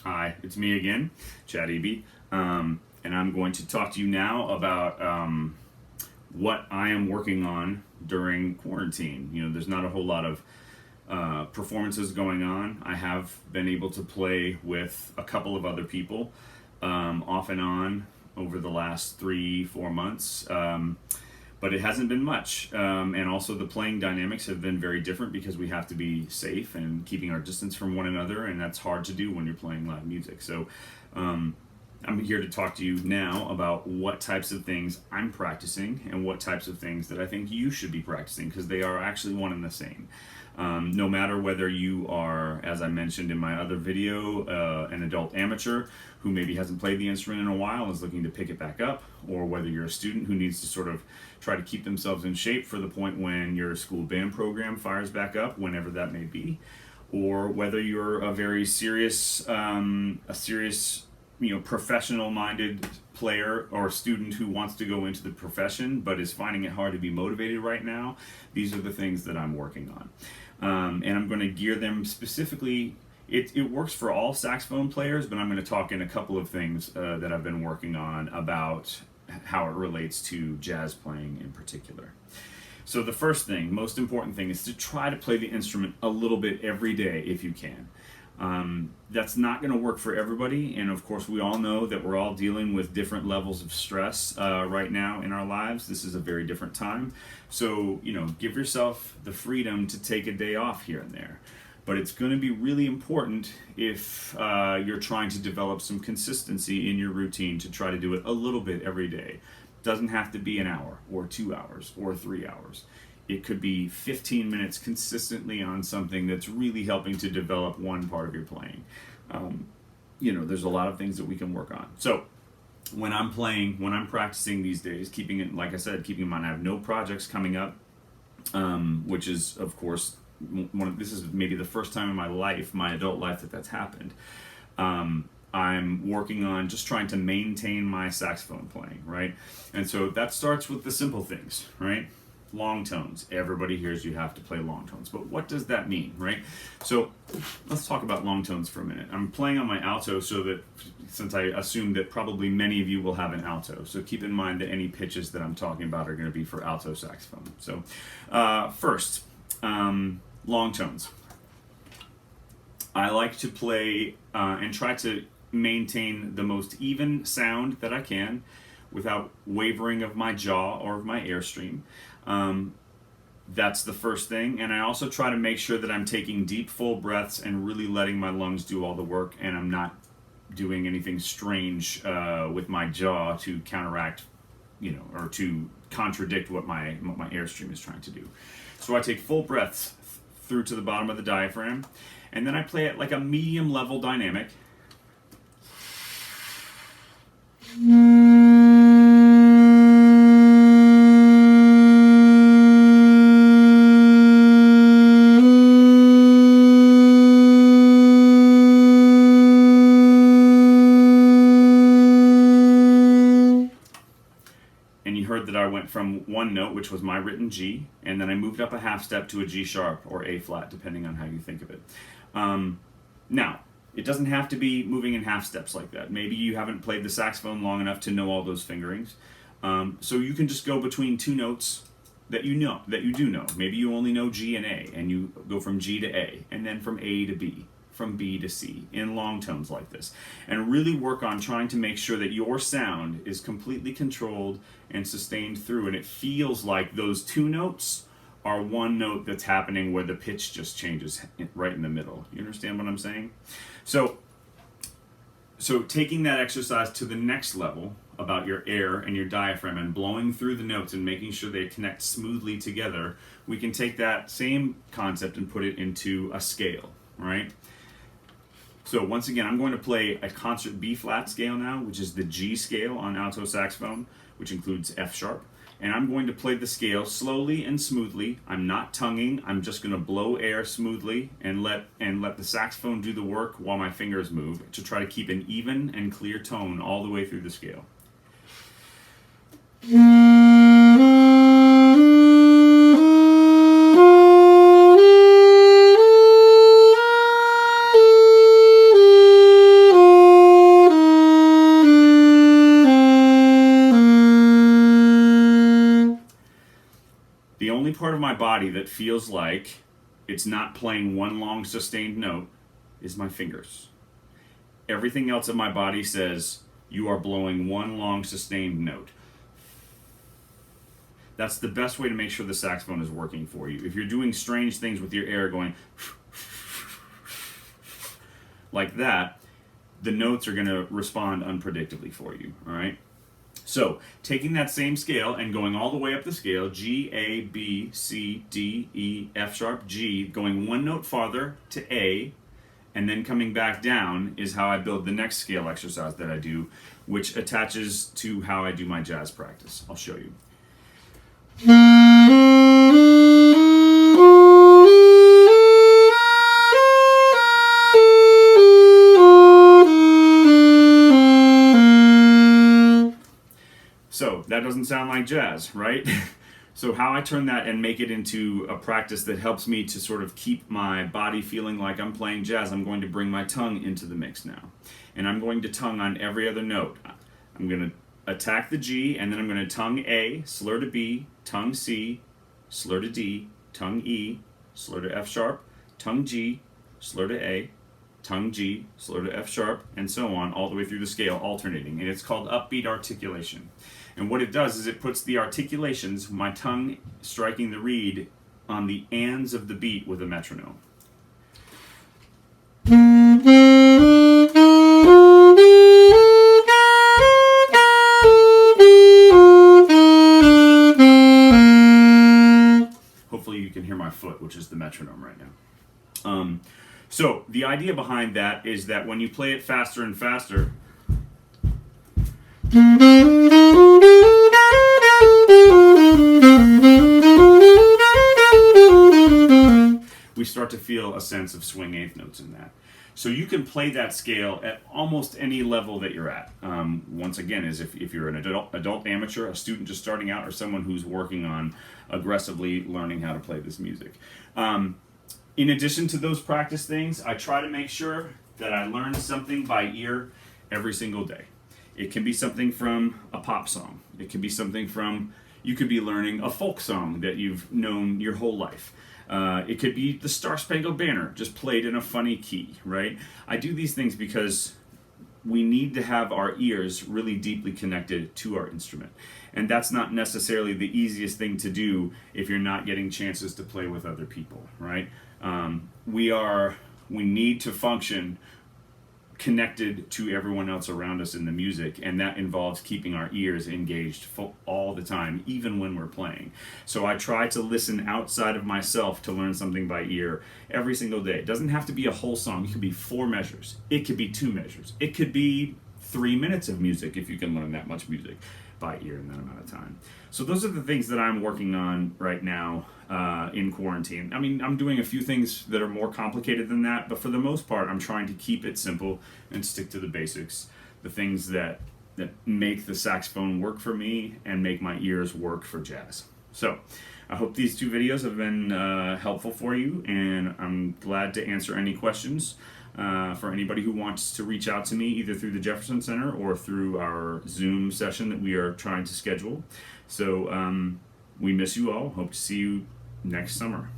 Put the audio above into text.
Hi, it's me again, Chad EB, and I'm going to talk to you now about what I am working on during quarantine. You know, there's not a whole lot of performances going on. I have been able to play with a couple of other people off and on over the last 3-4 months. But it hasn't been much. And also, the playing dynamics have been very different because we have to be safe and keeping our distance from one another, and that's hard to do when you're playing live music. So, I'm here to talk to you now about what types of things I'm practicing and what types of things that I think you should be practicing, because they are actually one and the same. No matter whether you are, as I mentioned in my other video, an adult amateur who maybe hasn't played the instrument in a while and is looking to pick it back up, or whether you're a student who needs to sort of try to keep themselves in shape for the point when your school band program fires back up, whenever that may be, or whether you're a very serious, professional-minded player or student who wants to go into the profession but is finding it hard to be motivated right now. These are the things that I'm working on. And I'm going to gear them specifically. It works for all saxophone players, but I'm going to talk in a couple of things that I've been working on about how it relates to jazz playing in particular. So the first thing, most important thing, is to try to play the instrument a little bit every day if you can. That's not going to work for everybody, and of course we all know that we're all dealing with different levels of stress right now in our lives. This is a very different time, so give yourself the freedom to take a day off here and there. But it's going to be really important if you're trying to develop some consistency in your routine to try to do it a little bit every day. It doesn't have to be an hour or 2 hours or 3 hours. It could be 15 minutes consistently on something that's really helping to develop one part of your playing. There's a lot of things that we can work on. So when I'm practicing these days, keeping in mind I have no projects coming up, which is, of course, this is maybe the first time in my adult life, that's happened. I'm working on just trying to maintain my saxophone playing, right? And so that starts with the simple things, right? Long tones. Everybody hears you have to play long tones, but what does that mean, right? So let's talk about long tones for a minute. I'm playing on my alto, since I assume that probably many of you will have an alto, so keep in mind that any pitches that I'm talking about are going to be for alto saxophone. So first, long tones. I like to play and try to maintain the most even sound that I can without wavering of my jaw or of my airstream. That's the first thing. And I also try to make sure that I'm taking deep, full breaths and really letting my lungs do all the work, and I'm not doing anything strange with my jaw to counteract, or to contradict what my airstream is trying to do. So I take full breaths through to the bottom of the diaphragm, and then I play it like a medium level dynamic. And you heard that I went from one note, which was my written G, and then I moved up a half step to a G sharp or A flat, depending on how you think of it. Now, it doesn't have to be moving in half steps like that. Maybe you haven't played the saxophone long enough to know all those fingerings. So you can just go between two notes that you do know. Maybe you only know G and A, and you go from G to A, and then from A to B, from B to C, in long tones like this. And really work on trying to make sure that your sound is completely controlled and sustained through, and it feels like those two notes are one note that's happening where the pitch just changes right in the middle. You understand what I'm saying? So taking that exercise to the next level about your air and your diaphragm and blowing through the notes and making sure they connect smoothly together, we can take that same concept and put it into a scale, right? So once again, I'm going to play a concert B flat scale now, which is the G scale on alto saxophone, which includes F sharp. And I'm going to play the scale slowly and smoothly. I'm not tonguing. I'm just going to blow air smoothly and let the saxophone do the work while my fingers move, to try to keep an even and clear tone all the way through the scale. of my body that feels like it's not playing one long sustained note is my fingers. Everything else of my body says you are blowing one long sustained note. That's the best way to make sure the saxophone is working for you. If you're doing strange things with your air going like that, the notes are going to respond unpredictably for you, all right? So, taking that same scale and going all the way up the scale, G, A, B, C, D, E, F sharp, G, going one note farther to A, and then coming back down is how I build the next scale exercise that I do, which attaches to how I do my jazz practice. I'll show you. So that doesn't sound like jazz, right? So how I turn that and make it into a practice that helps me to sort of keep my body feeling like I'm playing jazz, I'm going to bring my tongue into the mix now. And I'm going to tongue on every other note. I'm going to attack the G, and then I'm going to tongue A, slur to B, tongue C, slur to D, tongue E, slur to F sharp, tongue G, slur to A, tongue G, slur to F sharp, and so on, all the way through the scale, alternating. And it's called upbeat articulation. And what it does is it puts the articulations, my tongue striking the reed, on the ands of the beat with a metronome. Hopefully you can hear my foot, which is the metronome right now. So the idea behind that is that when you play it faster and faster, we start to feel a sense of swing eighth notes in that. So you can play that scale at almost any level that you're at. Once again, is if you're an adult amateur, a student just starting out, or someone who's working on aggressively learning how to play this music. In addition to those practice things, I try to make sure that I learn something by ear every single day. It can be something from a pop song. It can be something from, you could be learning a folk song that you've known your whole life. It could be the Star Spangled Banner, just played in a funny key, right? I do these things because we need to have our ears really deeply connected to our instrument. And that's not necessarily the easiest thing to do if you're not getting chances to play with other people, right? We need to function connected to everyone else around us in the music, and that involves keeping our ears engaged all the time, even when we're playing. So I try to listen outside of myself to learn something by ear every single day. It doesn't have to be a whole song. It could be 4 measures. It could be 2 measures. It could be 3 minutes of music if you can learn that much music by ear in that amount of time. So those are the things that I'm working on right now in quarantine. I mean, I'm doing a few things that are more complicated than that, but for the most part, I'm trying to keep it simple and stick to the basics, the things that make the saxophone work for me and make my ears work for jazz. So I hope these 2 videos have been helpful for you, and I'm glad to answer any questions for anybody who wants to reach out to me either through the Jefferson Center or through our Zoom session that we are trying to schedule. So we miss you all. Hope to see you next summer.